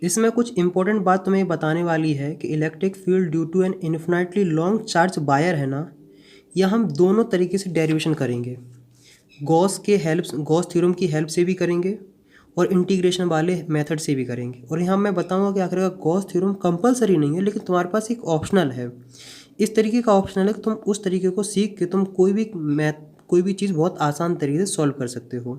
इसमें कुछ इंपॉर्टेंट बात तुम्हें बताने वाली है कि electric field due to an infinitely long charge wire है ना, यह हम दोनों तरीके से डेरिवेशन करेंगे। गॉस थ्योरम की हेल्प से भी करेंगे और इंटीग्रेशन वाले मेथड से भी करेंगे। और यहाँ मैं बताऊंगा कि आखिरकार गॉस थ्योरम कंपलसरी नहीं है, लेकिन तुम्हारे पास एक ऑप्शनल है। इस तरीके का ऑप्शनल है कि तुम उस तरीके को सीख के तुम कोई भी चीज़ बहुत आसान तरीके से सॉल्व कर सकते हो।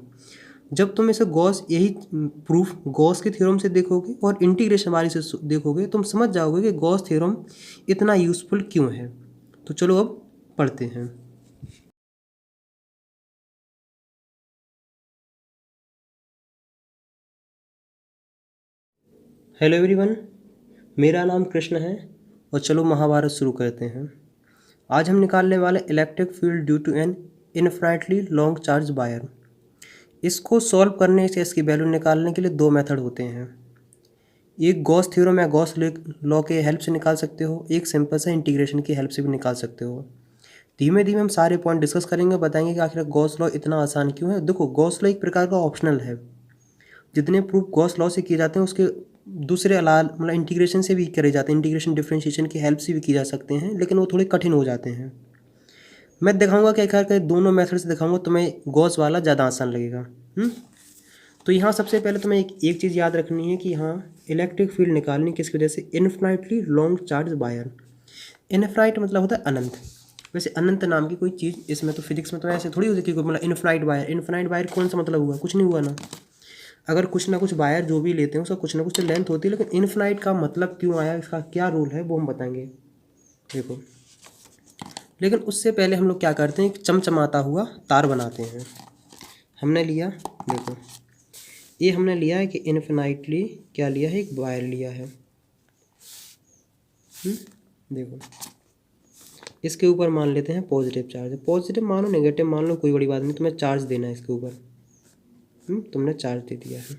जब तुम इसे प्रूफ गॉस के थ्योरम से देखोगे और इंटीग्रेशन वाले से देखोगे, तुम समझ जाओगे कि गॉस थ्योरम इतना यूज़फुल क्यों है। तो चलो अब पढ़ते हैं। हेलो एवरीवन, मेरा नाम कृष्ण है और चलो महाभारत शुरू करते हैं। आज हम निकालने वाले electric field due to an infinitely long charge wire. इसको सॉल्व करने से इसकी वैल्यू निकालने के लिए दो मेथड होते हैं। एक गॉस थ्योरम या गॉस लॉ के हेल्प से निकाल सकते हो, एक सिंपल सा इंटीग्रेशन की हेल्प से भी निकाल सकते हो। धीमे धीमे हम सारे पॉइंट डिस्कस करेंगे, बताएंगे कि आखिर गॉस लॉ इतना आसान क्यों है। देखो, गॉस लॉ एक प्रकार का ऑप्शनल है। जितने प्रूफ गॉस लॉ से किए जाते हैं उसके दूसरे अलावा मतलब इंटीग्रेशन से भी करे जाते हैं, इंटीग्रेशन डिफरेंशिएशन की हेल्प से भी किए जा सकते हैं, लेकिन वो थोड़े कठिन हो जाते हैं। मैं दिखाऊंगा कि आखिर दोनों मेथड से दिखाऊंगा, तुम्हें गॉस वाला ज़्यादा आसान लगेगा। तो यहाँ सबसे पहले तुम्हें एक चीज़ याद रखनी है कि यहाँ इलेक्ट्रिक फील्ड निकालनी किसकी वजह से, infinitely long charge wire. Infinite मतलब होता है अनंत। वैसे अनंत नाम की कोई चीज़ इसमें तो फिजिक्स में तो ऐसे थोड़ी होती है कि मतलब इन्फिनाइट वायर कौन सा मतलब हुआ, कुछ नहीं हुआ ना। अगर कुछ ना कुछ वायर जो भी लेते हैं उसका कुछ ना कुछ लेंथ होती है, लेकिन इन्फिनाइट का मतलब क्यों आया, इसका क्या रोल है, वो हम बताएंगे। देखो, लेकिन उससे पहले हम लोग क्या करते हैं, एक चमचमाता हुआ तार बनाते हैं। हमने लिया, देखो ये हमने लिया है कि इन्फिनाइटली क्या लिया है, एक वायर लिया है। देखो, इसके ऊपर मान लेते हैं पॉजिटिव चार्ज। पॉजिटिव मानो नेगेटिव मान लो, कोई बड़ी बात नहीं, तुम्हें चार्ज देना है इसके ऊपर। तुमने चार्ज दे दिया है।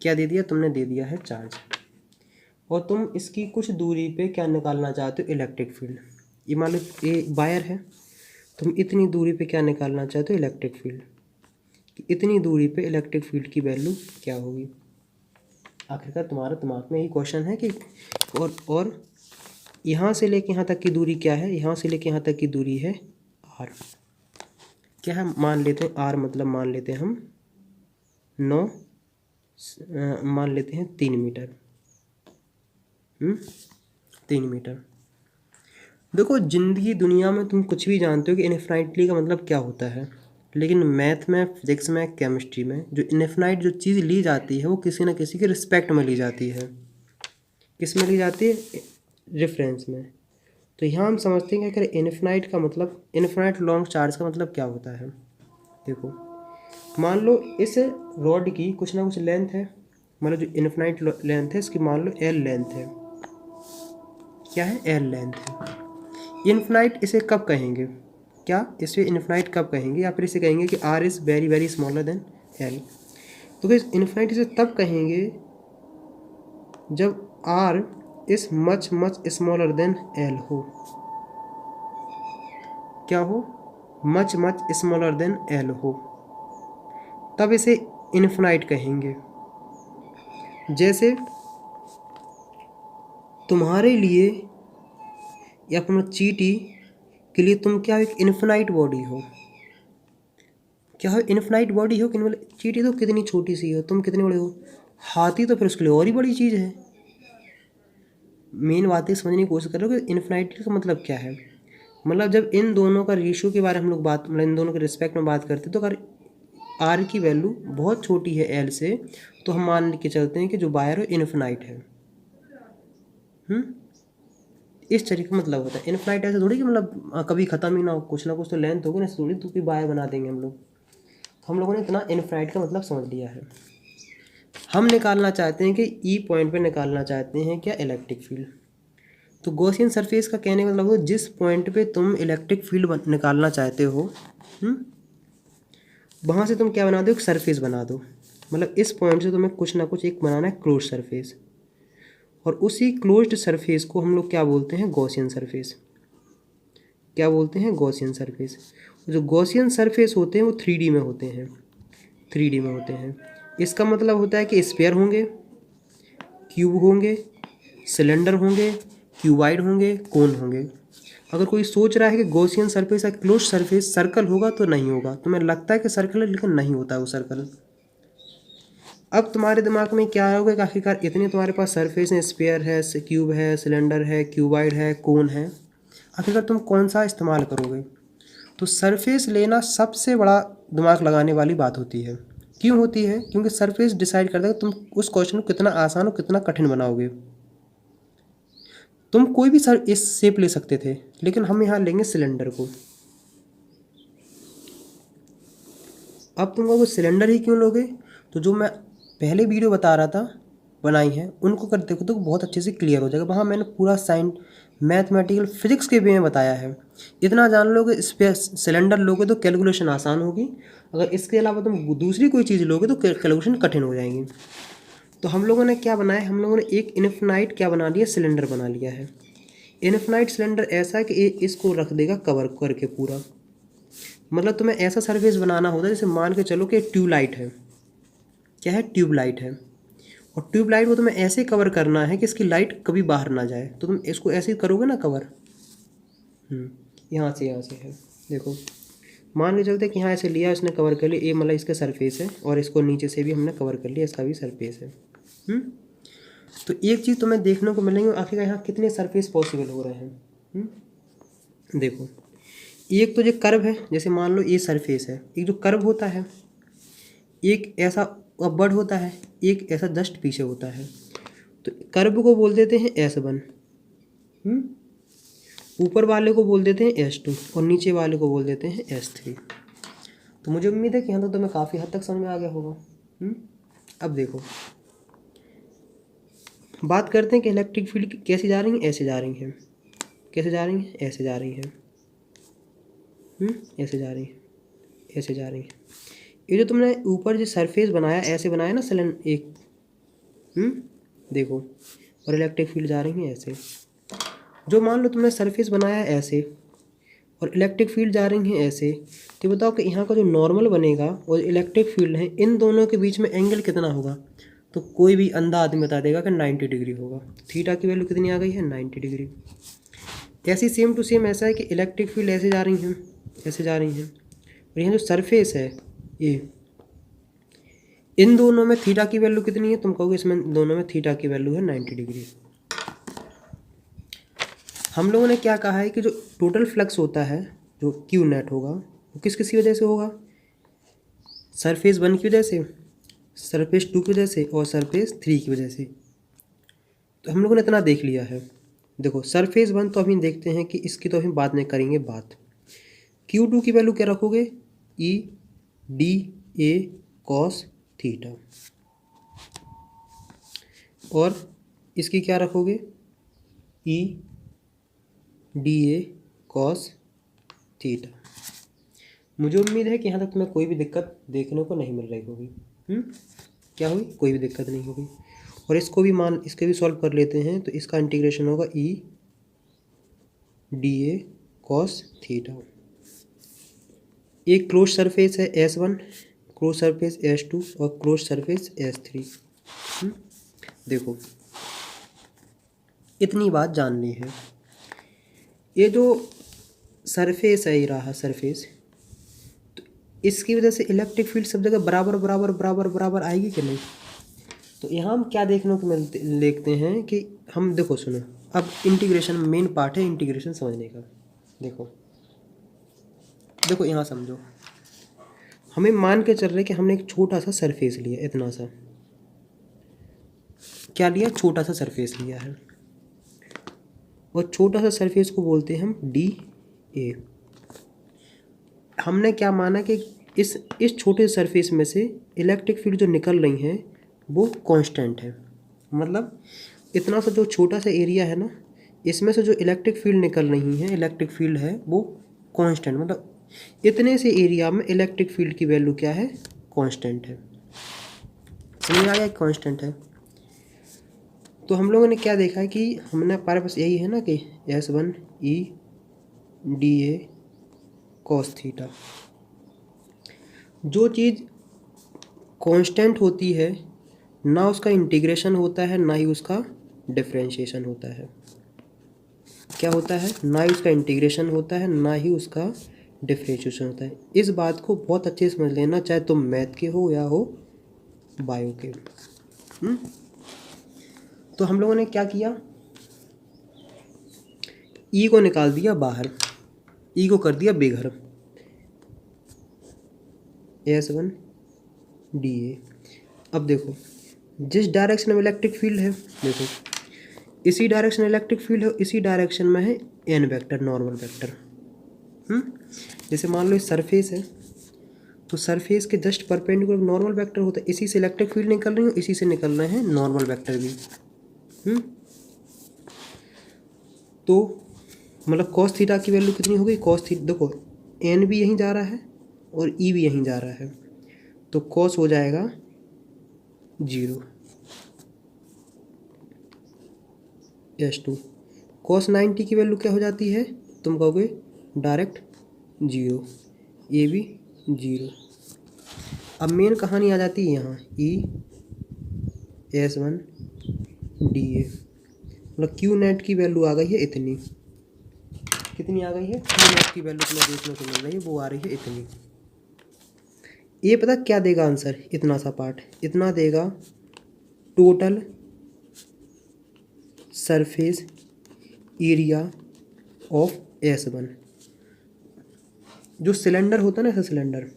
क्या दे दिया, तुमने दे दिया है चार्ज। और तुम इसकी कुछ दूरी पे क्या निकालना चाहते हो, इलेक्ट्रिक फील्ड। ये मान लो ये वायर है, तुम इतनी दूरी पे क्या निकालना चाहते हो, इलेक्ट्रिक फील्ड। इतनी दूरी पे इलेक्ट्रिक फील्ड की वैल्यू क्या होगी। आखिरकार तुम्हारा दिमाग में यही क्वेश्चन है कि और यहाँ से लेके यहाँ तक की दूरी क्या है, यहाँ से लेके यहाँ तक की दूरी है आर। क्या है, मान लेते हैं आर मतलब मान लेते हैं हम 9, मान लेते हैं 3 मीटर। 3 मीटर। देखो, ज़िंदगी दुनिया में तुम कुछ भी जानते हो कि इनफिनिटली का मतलब क्या होता है, लेकिन मैथ में, फिजिक्स में, केमिस्ट्री में जो इनफिनाइट जो चीज़ ली जाती है वो किसी न किसी के रिस्पेक्ट में ली जाती है। किस में ली जाती है, रेफरेंस में। तो यहाँ हम समझते हैं कि अगर इनफिनाइट का मतलब, इनफिनाइट लॉन्ग चार्ज का मतलब क्या होता है। देखो, मान लो इस रॉड की कुछ ना कुछ लेंथ है, मतलब जो इनफिनाइट लेंथ है इसकी मान लो एल लेंथ है। क्या है, एल लेंथ है। इनफिनाइट इसे कब कहेंगे, क्या इसे इनफिनाइट कब कहेंगे, या फिर इसे कहेंगे कि R is very very smaller than L. तो इस इनफिनाइट इसे तब कहेंगे जब R is much much smaller than L हो। क्या हो, much much smaller than L हो, तब इसे इनफिनाइट कहेंगे। जैसे तुम्हारे लिए या अपना चीटी के लिए तुम क्या एक इनफिनाइट बॉडी हो, क्या हो, इनफिनाइट बॉडी हो कि मतलब चीटी तो कितनी छोटी सी हो, तुम कितने बड़े हो, हाथी तो फिर उसके लिए और ही बड़ी चीज़ है। मेन बातें समझने की कोशिश कर रहे हो कि इन्फिनिटी का मतलब क्या है। मतलब जब इन दोनों का रेशियो के बारे में हम लोग बात, मतलब इन दोनों के रिस्पेक्ट में बात करते हैं, तो अगर आर की वैल्यू बहुत छोटी है एल से, तो हम मान के चलते हैं कि जो वायर है इन्फिनाइट है। इस तरीके का मतलब होता है। इन्फिनाइट ऐसे थोड़ी कि मतलब कभी ख़त्म ही ना हो, कुछ ना कुछ तो लेंथ होगी ना, थोड़ी तो कोई वायर बना देंगे हम लोग। हम लोगों ने इतना इन्फिनाइट का मतलब समझ लिया है। हम निकालना चाहते हैं कि ई पॉइंट पे निकालना चाहते हैं क्या, इलेक्ट्रिक फील्ड। तो गॉसियन सरफेस का कहने का मतलब जिस पॉइंट पे तुम इलेक्ट्रिक फील्ड निकालना चाहते हो, वहाँ से तुम क्या बना दो, एक सरफेस बना दो। मतलब इस पॉइंट से तुम्हें कुछ ना कुछ एक बनाना है क्लोज सरफेस, और उसी क्लोज्ड सरफेस को हम लोग क्या बोलते हैं, गॉसियन सरफेस। क्या बोलते हैं, गॉसियन सरफेस। जो गॉसियन सरफेस होते हैं वो 3D में होते हैं, 3D में होते हैं। इसका मतलब होता है कि स्फीयर होंगे, क्यूब होंगे, सिलेंडर होंगे, क्यूबाइड होंगे, कोन होंगे। अगर कोई सोच रहा है कि गॉसियन सरफेस या क्लोज सरफेस सर्कल होगा तो नहीं होगा, तुम्हें लगता है कि सर्कल है लेकिन नहीं होता है वो सर्कल। अब तुम्हारे दिमाग में क्या होगा कि आखिरकार इतने तुम्हारे पास सरफेस हैं, स्फीयर है, क्यूब है, सिलेंडर है, क्यूबाइड है, कोन है, आखिरकार तुम कौन सा इस्तेमाल करोगे। तो सरफेस लेना सबसे बड़ा दिमाग लगाने वाली बात होती है। क्यों होती है? क्योंकि सरफेस डिसाइड करता है कि तुम उस क्वेश्चन को कितना आसान और कितना कठिन बनाओगे। तुम कोई भी सर इस शेप ले सकते थे, लेकिन हम यहाँ लेंगे सिलेंडर को। अब तुम वो सिलेंडर ही क्यों लोगे? तो जो मैं पहले वीडियो बता रहा था बनाई है, उनको कर देखो तो बहुत अच्छे से क्लियर हो जाएगा। वहाँ मैंने पूरा साइंस, मैथमेटिकल, फिजिक्स के वे में बताया है। इतना जान लोगे, इस पर सिलेंडर लोगे तो कैलकुलेशन आसान होगी। अगर इसके अलावा तुम दूसरी कोई चीज़ लोगे तो कैलकुलेशन कठिन हो जाएंगी। तो हम लोगों ने क्या बनाया, हम लोगों ने एक इनफिनाइट क्या बना लिया, सिलेंडर बना लिया है। इनफिनाइट सिलेंडर ऐसा है कि इसको रख देगा कवर करके पूरा। मतलब तुम्हें ऐसा सरफेस बनाना होता है जैसे मान के चलो कि ट्यूबलाइट है। क्या है? ट्यूबलाइट है। और ट्यूबलाइट को तुम्हें ऐसे कवर करना है कि इसकी लाइट कभी बाहर ना जाए। तो तुम इसको ऐसे ही करोगे ना कवर। यहाँ से है, देखो मान के चलते कि यहाँ ऐसे लिया इसने कवर कर लिया, ये मतलब इसका सरफेस है, और इसको नीचे से भी हमने कवर कर लिया, इसका भी सरफेस है। तो एक चीज़ तुम्हें देखने को मिलेंगे आखिर यहाँ कितने सरफेस पॉसिबल हो रहे हैं। देखो, एक तो जो कर्व है, जैसे मान लो ये सरफेस है, एक जो कर्व होता है, एक ऐसा अपवर्ड होता है, एक ऐसा जस्ट पीछे होता है। तो कर्व को बोल देते हैं S1, ऊपर वाले को बोल देते हैं S2 और नीचे वाले को बोल देते हैं S3। तो मुझे उम्मीद है कि यहाँ तो तुम्हें काफ़ी हद तक समझ में आ गया होगा। अब देखो, बात करते हैं कि इलेक्ट्रिक फील्ड कैसे जा रही हैं, ऐसे जा रही हैं, कैसे जा रही हैं, ऐसे जा रही हैं, ऐसे जा रही हैं, ऐसे जा रही हैं। ये जो तुमने ऊपर जो सरफेस बनाया, ऐसे बनाया ना सिलेंडर एक, देखो, और इलेक्ट्रिक फील्ड जा रही है ऐसे। जो मान लो तुमने सरफेस बनाया ऐसे और इलेक्ट्रिक फील्ड जा रही है ऐसे, तो बताओ कि यहाँ का जो नॉर्मल बनेगा और इलेक्ट्रिक फील्ड है, इन दोनों के बीच में एंगल कितना होगा। तो कोई भी अंधा आदमी बता देगा कि 90 डिग्री होगा। थीटा की वैल्यू कितनी आ गई है, 90 डिग्री। ऐसी सेम टू सेम ऐसा है कि इलेक्ट्रिक फील्ड ऐसे जा रही हैं, ऐसे जा रही हैं, और यहाँ जो सरफेस है ये, इन दोनों में थीटा की वैल्यू कितनी है, तुम कहोगे इसमें दोनों में थीटा की वैल्यू है 90 डिग्री। हम लोगों ने क्या कहा है कि जो टोटल फ्लक्स होता है, जो क्यू नेट होगा, वो किस किसी वजह से होगा, सरफेस 1 की वजह से, सरफेस 2 की वजह से और सरफेस 3 की वजह से। तो हम लोगों ने इतना देख लिया है। देखो सरफेस 1 तो अभी देखते हैं कि इसकी तो अभी बाद में करेंगे बात। Q2 की वैल्यू क्या रखोगे, E/DA cos थीटा, और इसकी क्या रखोगे, E/DA cos थीटा। मुझे उम्मीद है कि यहाँ तक तुम्हें कोई भी दिक्कत देखने को नहीं मिल रही होगी। क्या हुई, कोई भी दिक्कत नहीं होगी। और इसको भी सॉल्व कर लेते हैं। तो इसका इंटीग्रेशन होगा E/DA cos थीटा। एक क्लोज सरफेस है S1, क्लोज सरफेस S2 और क्लोज सरफेस S3। देखो इतनी बात जान ली है। ये जो सरफेस है, ये रहा सरफेस, तो इसकी वजह से इलेक्ट्रिक फील्ड सब जगह बराबर बराबर बराबर बराबर आएगी कि नहीं। तो यहाँ हम क्या देखने को देखते हैं कि हम, देखो सुनो, अब इंटीग्रेशन मेन पार्ट है, इंटीग्रेशन समझने का। देखो यहाँ समझो, हमें मान के चल रहे कि हमने एक छोटा सा सरफेस लिया, इतना सा, क्या लिया, छोटा सा सरफेस लिया है, और छोटा सा सरफेस को बोलते हैं हम DA। हमने क्या माना कि इस छोटे सरफेस में से इलेक्ट्रिक फील्ड जो निकल रही हैं वो कांस्टेंट है। मतलब इतना सा जो छोटा सा एरिया है ना, इसमें से जो इलेक्ट्रिक फील्ड निकल रही है, इलेक्ट्रिक फील्ड है वो कांस्टेंट, मतलब इतने से एरिया में इलेक्ट्रिक फील्ड की वैल्यू क्या है, कांस्टेंट है। समझ आ गया, कांस्टेंट है। तो हम लोगों ने क्या देखा है कि हमने, हमारे पास यही है ना कि S1 E/DA cos थीटा। जो चीज़ कांस्टेंट होती है ना उसका इंटीग्रेशन होता है ना ही उसका डिफरेंशिएशन होता है। क्या होता है? ना ही उसका इंटीग्रेशन होता है ना ही उसका डिफरेंशिएशन होता है। इस बात को बहुत अच्छे से समझ लेना, चाहे तुम मैथ के हो या हो बायो के। तो हम लोगों ने क्या किया, ई को निकाल दिया बाहर, ई को कर दिया बेघर, S1 dA। अब देखो जिस डायरेक्शन में इलेक्ट्रिक फील्ड है, देखो इसी डायरेक्शन में इलेक्ट्रिक फील्ड है, इसी डायरेक्शन में है एन वेक्टर, नॉर्मल वेक्टर। जैसे मान लो सरफेस है, तो सरफेस के जस्ट परपेंडिकुलर नॉर्मल वेक्टर होता है, इसी से इलेक्ट्रिक फील्ड निकल रही है, इसी से निकल रहे हैं नॉर्मल वेक्टर भी। तो मतलब कॉस थीटा की वैल्यू कितनी हो गई, कॉस थीटा, देखो एन भी यहीं जा रहा है और ई भी यहीं जा रहा है, तो कॉस हो जाएगा 0 S2। कॉस 90 की वैल्यू क्या हो जाती है, तुम कहोगे डायरेक्ट 0, ये भी 0। अब मेन कहानी आ जाती है यहाँ, S1 dA, मतलब क्यू नेट की वैल्यू आ गई है इतनी। कितनी आ गई है? क्यू नेट की वैल्यू तुम्हें देखने को मिल रही है, वो आ रही है इतनी। ये पता क्या देगा आंसर, इतना सा पार्ट, इतना देगा total surface area of S1। जो सिलेंडर होता है ना, ऐसा सिलेंडर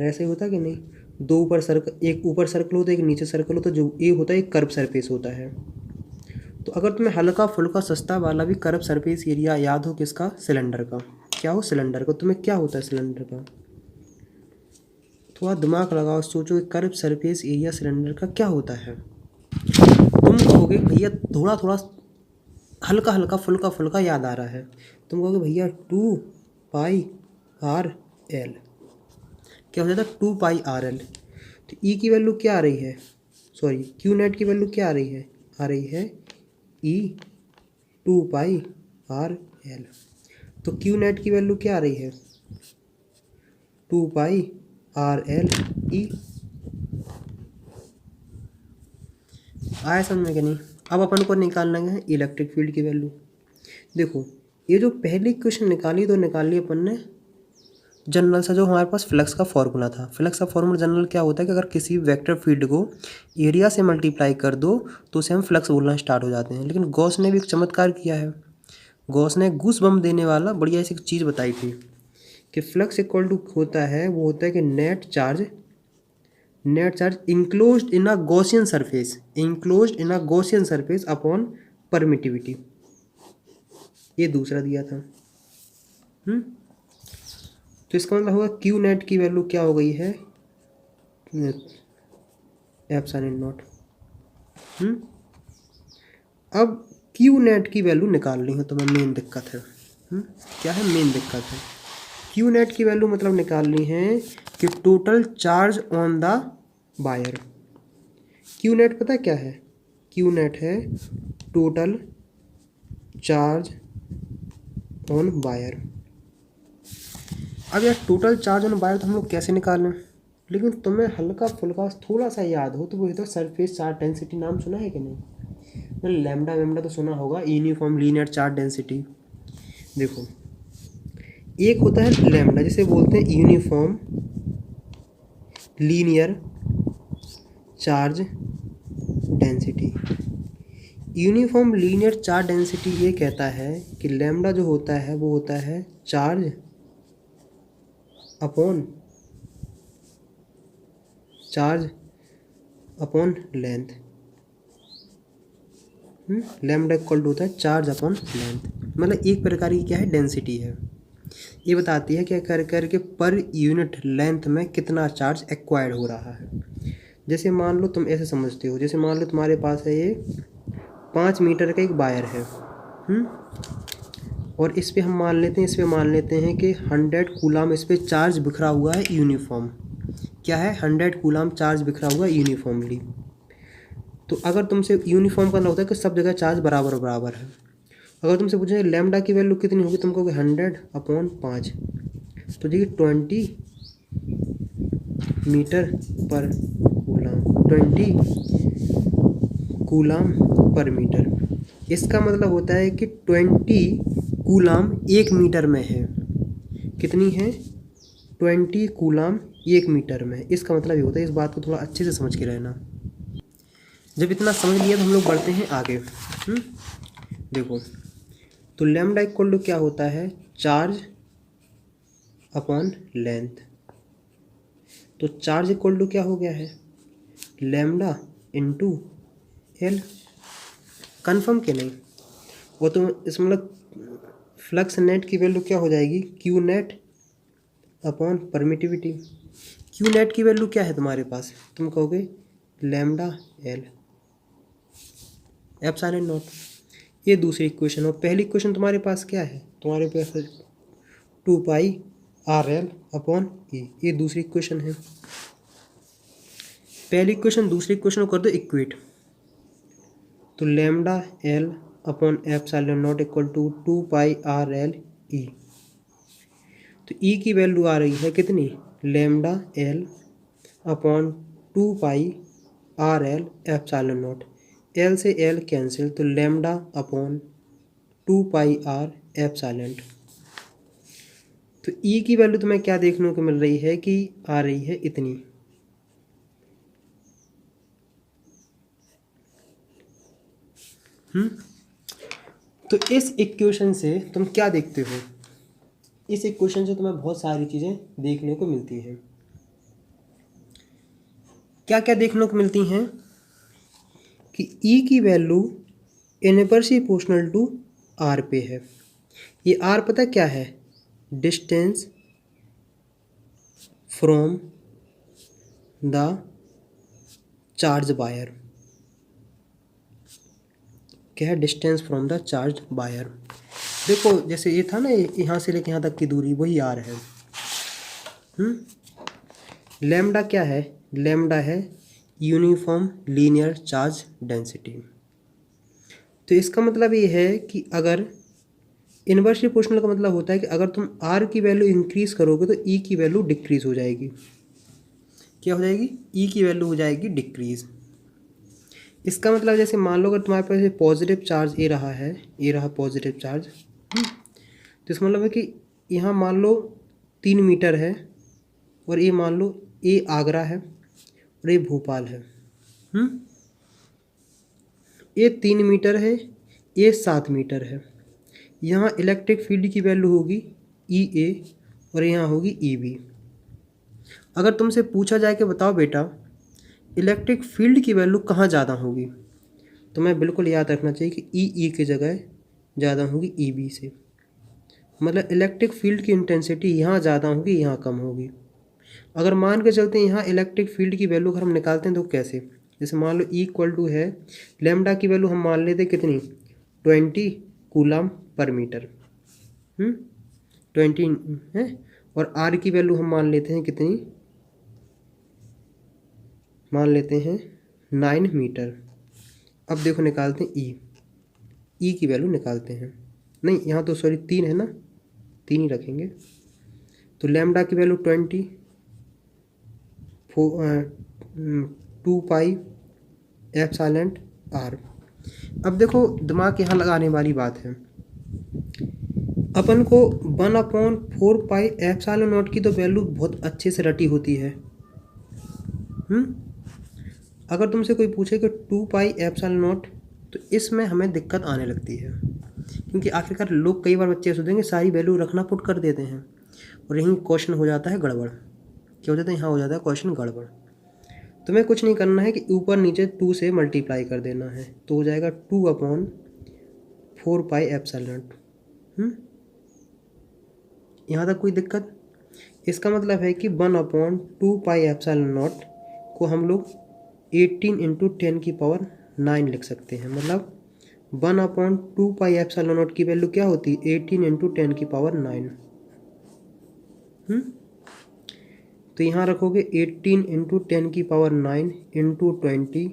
ऐसे ही होता है कि नहीं, दो ऊपर सर्कल, एक ऊपर सर्कल होता है एक नीचे सर्कल होता है, जो ये होता है एक कर्व सरफेस होता है। तो अगर तुम्हें हल्का फुल्का सस्ता वाला भी कर्व सरफेस एरिया याद हो, किसका? सिलेंडर का। क्या हो? सिलेंडर का। तुम्हें क्या होता है सिलेंडर का? थोड़ा दिमाग लगाओ, सोचो कर्व सरफेस एरिया सिलेंडर का क्या होता है। तुम कहोगे भैया थोड़ा थोड़ा हल्का हल्का फुल्का फुल्का याद आ रहा है, तुम कहोगे भैया 2πr/L। क्या हो जाता है? 2πr/L। तो ई की वैल्यू क्या आ रही है, सॉरी क्यू नेट की वैल्यू क्या आ रही है, ई 2πr/L। तो क्यू नेट की वैल्यू क्या आ रही है, 2πr/L ई। आया समझ में कि नहीं? अब अपन को निकालना है इलेक्ट्रिक फील्ड की वैल्यू। देखो ये जो पहली क्वेश्चन निकाली, तो निकाली अपन ने जनरल सा, जो हमारे पास फ्लक्स का फॉर्मूला था। फ्लक्स का फॉर्मूला जनरल क्या होता है कि अगर किसी वेक्टर फील्ड को एरिया से मल्टीप्लाई कर दो तो उसे हम फ्लक्स बोलना स्टार्ट हो जाते हैं। लेकिन गॉस ने भी एक चमत्कार किया है, गॉस ने गूस बम देने वाला बढ़िया ऐसी चीज़ बताई थी कि फ्लक्स इक्वल टू होता है, वो होता है कि नेट चार्ज इंक्लोज्ड इन अ गॉसियन सरफेस अपॉन परमिटिविटी। ये दूसरा दिया था। तो इसका मतलब होगा क्यू नेट की वैल्यू क्या हो गई है, एप्सिलॉन नॉट। अब क्यू नेट की वैल्यू निकालनी है, तो मैं मेन दिक्कत है। क्या है मेन दिक्कत है? क्यू नेट की वैल्यू मतलब निकालनी है कि total charge on the wire. Q net पता क्या है? क्यू नेट है टोटल चार्ज ऑन वायर। अब यार टोटल चार्ज ऑन वायर तो हम लोग कैसे निकालें, लेकिन तुम्हें हल्का फुल्का थोड़ा सा याद हो तो वो तो सरफेस चार्ज डेंसिटी नाम सुना है कि नहीं? मतलब लैम्डा वैम्डा तो सुना होगा, यूनिफॉर्म लीनियर चार्ज डेंसिटी। देखो एक होता है लैम्डा, जिसे बोलते हैं uniform linear charge density. Uniform linear charge density ये कहता है कि लैम्डा जो होता है वो होता है charge upon length. Lambda equal to होता है चार्ज अपॉन लेंथ, मतलब एक प्रकार की क्या है, डेंसिटी है। ये बताती है कि कर के पर यूनिट लेंथ में कितना चार्ज एक्वायर्ड हो रहा है। जैसे मान लो तुम ऐसे समझते हो, जैसे मान लो तुम्हारे पास है ये 5 मीटर का एक वायर है, और इस पे हम मान लेते हैं कि 100 कूलाम इस पे चार्ज बिखरा हुआ है यूनिफॉर्म। क्या है? 100 कूलाम चार्ज बिखरा हुआ है यूनिफॉर्मली। तो अगर तुमसे यूनिफॉर्म करना होता है कि सब जगह चार्ज बराबर बराबर है। अगर तुमसे पूछे लैम्डा की वैल्यू कितनी होगी, तुम कहोगे 100/5, तो देखिए 20 मीटर पर कूलाम। 20 कूलाम पर मीटर। इसका मतलब होता है कि 20 कूलाम 1 मीटर में है। कितनी है? 20 कूलाम 1 मीटर में। इसका मतलब ये होता है, इस बात को थोड़ा अच्छे से समझ के रहना। जब इतना समझ लिया तो हम लोग बढ़ते हैं आगे। देखो, तो लैम्डा इक्वल टू क्या होता है? Charge upon length. तो चार्ज इक्वल टू क्या हो गया है? Lambda into L. कन्फर्म कि नहीं? वो तो इस मतलब फ्लक्स नेट की वैल्यू क्या हो जाएगी? Q net upon permittivity. Q net की वैल्यू क्या है तुम्हारे पास? तुम कहोगे लैम्डा एल एप्सिलॉन नॉट। ये दूसरी इक्वेशन। और पहली इक्वेशन तुम्हारे पास क्या है? तुम्हारे पास 2 पाई आर एल अपॉन ई। ये दूसरी इक्वेशन है। पहली इक्वेशन दूसरी इक्वेशन को कर दो इक्वेट। तो lambda L upon epsilon naught equal to 2 pi R L E. तो ई की वैल्यू आ रही है कितनी? Lambda L upon 2 pi R L epsilon naught. L से एल कैंसिल, तो lambda upon 2 pi R epsilon. तो ई की वैल्यू तुम्हें क्या देखने को मिल रही है कि आ रही है इतनी। तो इस इक्वेशन से तुम क्या देखते हो? इस इक्वेशन से तुम्हें बहुत सारी चीज़ें देखने को मिलती हैं। क्या क्या देखने को मिलती हैं? कि ई की value inversely proportional to R पे है। ये आर पता क्या है? Distance from the charge wire. क्या है? Distance from the charge wire. देखो, जैसे ये था ना, यहाँ से लेके यहाँ तक की दूरी, वही आर है। लैम्डा क्या है? लैम्डा है यूनिफॉर्म लीनियर चार्ज डेंसिटी। तो इसका मतलब ये है कि अगर इन्वर्सली प्रोपोर्शनल का मतलब होता है कि अगर तुम आर की वैल्यू इंक्रीज करोगे तो ई की वैल्यू डिक्रीज हो जाएगी। क्या हो जाएगी? ई की वैल्यू हो जाएगी डिक्रीज। इसका मतलब जैसे मान लो अगर तुम्हारे पास पॉजिटिव चार्ज ए रहा है, ये रहा पॉजिटिव चार्ज, तो इसका मतलब है कि यहाँ मान लो 3 मीटर है, और ये मान लो ए आगरा है और ये भोपाल है। ये 3 मीटर है, ये 7 मीटर है। यहाँ इलेक्ट्रिक फील्ड की वैल्यू होगी ई ए और यहाँ होगी ई बी। अगर तुमसे पूछा जाए कि बताओ बेटा इलेक्ट्रिक फील्ड की वैल्यू कहाँ ज़्यादा होगी, तो मैं बिल्कुल याद रखना चाहिए कि ई की जगह ज़्यादा होगी ई बी से। मतलब इलेक्ट्रिक फील्ड की इंटेंसिटी यहाँ ज़्यादा होगी, यहाँ कम होगी। अगर मान के चलते हैं यहाँ इलेक्ट्रिक फील्ड की वैल्यू अगर हम निकालते हैं तो कैसे? जैसे मान लो ई इक्वल टू है, लैम्डा की वैल्यू हम मान लेते कितनी? 20 कूलाम पर मीटर। 20 है, और आर की वैल्यू हम मान लेते हैं कितनी? मान लेते हैं 9 मीटर। अब देखो निकालते हैं ई की वैल्यू निकालते हैं। नहीं, यहाँ तो सॉरी 3 है ना, 3 ही रखेंगे। तो लैम्डा की वैल्यू 20 2 पाई एप्सिलॉन आर। अब देखो दिमाग यहाँ लगाने वाली बात है, अपन को 1/4 पाई एप्सिलॉन नॉट की तो वैल्यू बहुत अच्छे से रटी होती है। अगर तुमसे कोई पूछे कि 2 पाई एप्सिलॉन नॉट, तो इसमें हमें दिक्कत आने लगती है, क्योंकि आखिरकार लोग कई बार बच्चे सोचेंगे सारी वैल्यू रखना पुट कर देते हैं, और यहीं क्वेश्चन हो जाता है गड़बड़। क्या हो जाता है? यहाँ हो जाता है क्वेश्चन गड़बड़। तुम्हें कुछ नहीं करना है कि ऊपर नीचे 2 से मल्टीप्लाई कर देना है, तो हो जाएगा 2/4 पाई एप्सिलॉन नॉट। यहाँ तक कोई दिक्कत? इसका मतलब है कि 1/2 पाई एप्सिलॉन नॉट को हम लोग 18 × 10 की पावर 9 लिख सकते हैं। मतलब 1/2 पाई एप्सिलॉन नॉट की वैल्यू क्या होती है? 18 × 10 की पावर 9। तो यहाँ रखोगे 18 × 10 की पावर 9 × 20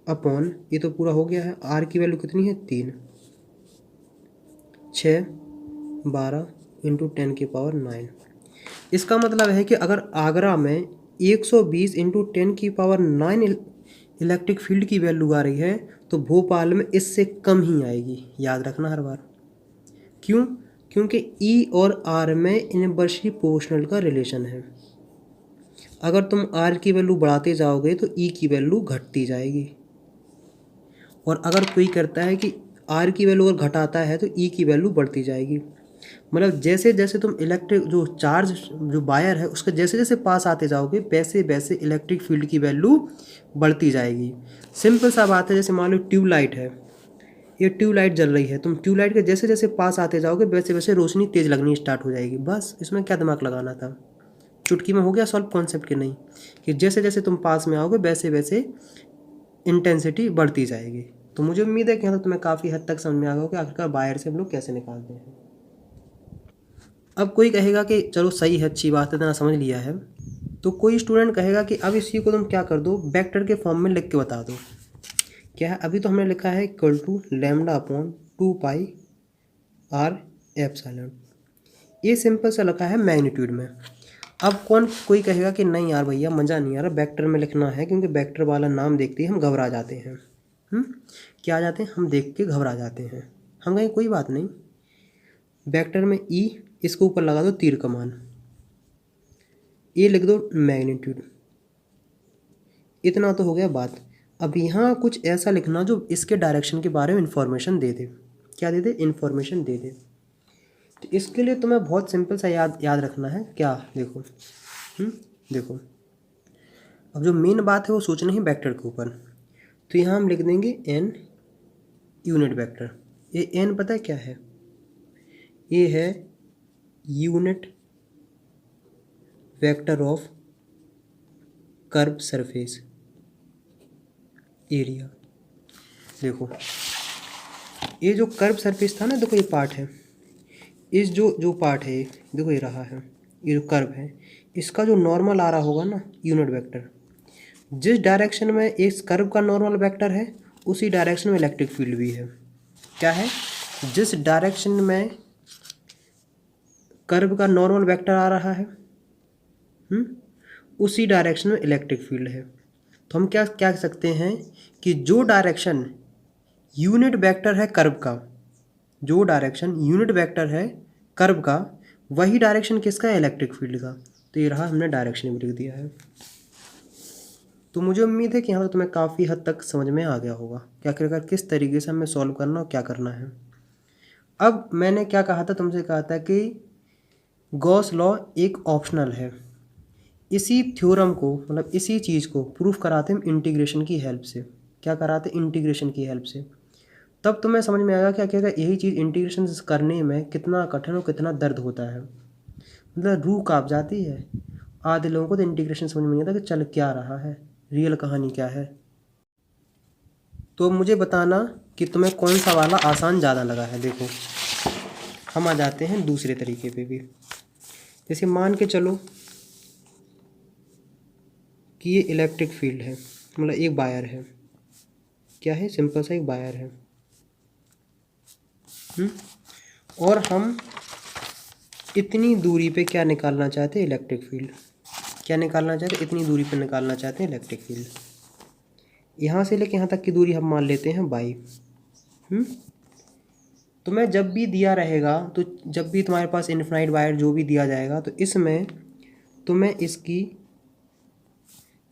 अपॉन, ये तो पूरा हो गया है। आर की वैल्यू कितनी है? 3, 6, 12 × 10 की पावर 9। इसका मतलब है कि अगर आगरा में 120 × 10 की पावर 9 इलेक्ट्रिक फील्ड की वैल्यू आ रही है तो भोपाल में इससे कम ही आएगी, याद रखना हर बार। क्यों? क्योंकि ई और आर में इनवर्सली प्रोपोर्शनल का रिलेशन है। अगर तुम आर की वैल्यू बढ़ाते जाओगे तो ई की वैल्यू घटती जाएगी, और अगर कोई करता है कि आर की वैल्यू अगर घटाता है तो ई की वैल्यू बढ़ती जाएगी। मतलब जैसे जैसे तुम इलेक्ट्रिक जो चार्ज जो वायर है उसके जैसे जैसे पास आते जाओगे वैसे वैसे इलेक्ट्रिक फील्ड की वैल्यू बढ़ती जाएगी। सिंपल सा बात है, जैसे मान लो ट्यूबलाइट है, ये ट्यूबलाइट जल रही है, तुम ट्यूबलाइट के जैसे जैसे पास आते जाओगे वैसे वैसे रोशनी तेज़ लगनी स्टार्ट हो जाएगी। बस इसमें क्या दिमाग लगाना था, चुटकी में हो गया सॉल्व कॉन्सेप्ट के नहीं, कि जैसे जैसे तुम पास में आओगे वैसे वैसे इंटेंसिटी बढ़ती जाएगी। तो मुझे उम्मीद है कि यहाँ तक तुम्हें काफ़ी हद तक समझ में आ गया कि आखिरकार वायर से हम लोग कैसे निकालते हैं। अब कोई कहेगा कि चलो सही है, अच्छी बात है, इतना समझ लिया है। तो कोई स्टूडेंट कहेगा कि अब इसी को तुम क्या कर दो, वेक्टर के फॉर्म में लिख के बता दो। क्या है, अभी तो हमने लिखा है equal to lambda upon 2 pi R epsilon, ये सिंपल सा लिखा है मैग्नीट्यूड में। अब कोई कहेगा कि नहीं यार भैया मज़ा नहीं आ रहा, वेक्टर में लिखना है, क्योंकि वेक्टर वाला नाम देखते ही हम घबरा जाते हैं। क्या आ जाते हैं, हम देख के घबरा जाते हैं। हम कहें कोई बात नहीं, वेक्टर में ई, इसको ऊपर लगा दो तीर कमान, ये लिख दो मैग्नीट्यूड, इतना तो हो गया बात। अब यहाँ कुछ ऐसा लिखना जो इसके डायरेक्शन के बारे में इंफॉर्मेशन दे दे। क्या दे दे, इंफॉर्मेशन दे दे। तो इसके लिए तुम्हें बहुत सिंपल सा याद रखना है। क्या, देखो देखो, अब जो मेन बात है वो सोचना ही वेक्टर के ऊपर। तो यहाँ हम लिख देंगे एन यूनिट वेक्टर। ये एन पता है क्या है, ये है unit vector of curve surface area. देखो ये जो कर्व सरफेस था ना, देखो ये पार्ट है, इस जो पार्ट है देखो ये रहा है, ये जो कर्व है इसका जो नॉर्मल आ रहा होगा ना यूनिट वेक्टर, जिस डायरेक्शन में इस कर्व का नॉर्मल वेक्टर है उसी डायरेक्शन में इलेक्ट्रिक फील्ड भी है। क्या है, जिस डायरेक्शन में कर्व का नॉर्मल वेक्टर आ रहा है उसी डायरेक्शन में इलेक्ट्रिक फील्ड है। तो हम क्या कह सकते हैं कि जो डायरेक्शन यूनिट वेक्टर है कर्व का, जो डायरेक्शन यूनिट वेक्टर है कर्व का, वही डायरेक्शन किसका है, इलेक्ट्रिक फील्ड का। तो ये रहा, हमने डायरेक्शन भी लिख दिया है। तो मुझे उम्मीद है कि यहाँ पर तुम्हें काफ़ी हद तक समझ में आ गया होगा कि आखिरकार किस तरीके से हमें सॉल्व करना और क्या करना है। अब मैंने क्या कहा था, तुमसे कहा था कि गॉस लॉ एक ऑप्शनल है। इसी थ्योरम को, मतलब इसी चीज़ को प्रूफ कराते हम इंटीग्रेशन की हेल्प से। क्या कराते, इंटीग्रेशन की हेल्प से। तब तुम्हें समझ में आएगा क्या क्या यही चीज़ इंटीग्रेशन करने में कितना कठिन और कितना दर्द होता है, मतलब रूह काँप जाती है। आधे लोगों को तो इंटीग्रेशन समझ में नहीं आता कि चल क्या रहा है, रियल कहानी क्या है। तो मुझे बताना कि तुम्हें कौन सा वाला आसान ज़्यादा लगा है। देखो हम आ जाते हैं दूसरे तरीके पे भी। जैसे मान के चलो कि ये इलेक्ट्रिक फील्ड है, मतलब एक वायर है। क्या है, सिंपल सा एक वायर है। और हम इतनी दूरी पे क्या निकालना चाहते हैं, इलेक्ट्रिक फील्ड। क्या निकालना चाहते हैं, इतनी दूरी पे निकालना चाहते हैं इलेक्ट्रिक फील्ड। यहाँ से लेके यहाँ तक की दूरी हम मान लेते हैं बाई। तो मैं जब भी दिया रहेगा, तो जब भी तुम्हारे पास इनफाइनाइट वायर जो भी दिया जाएगा, तो इसमें तुम्हें इसकी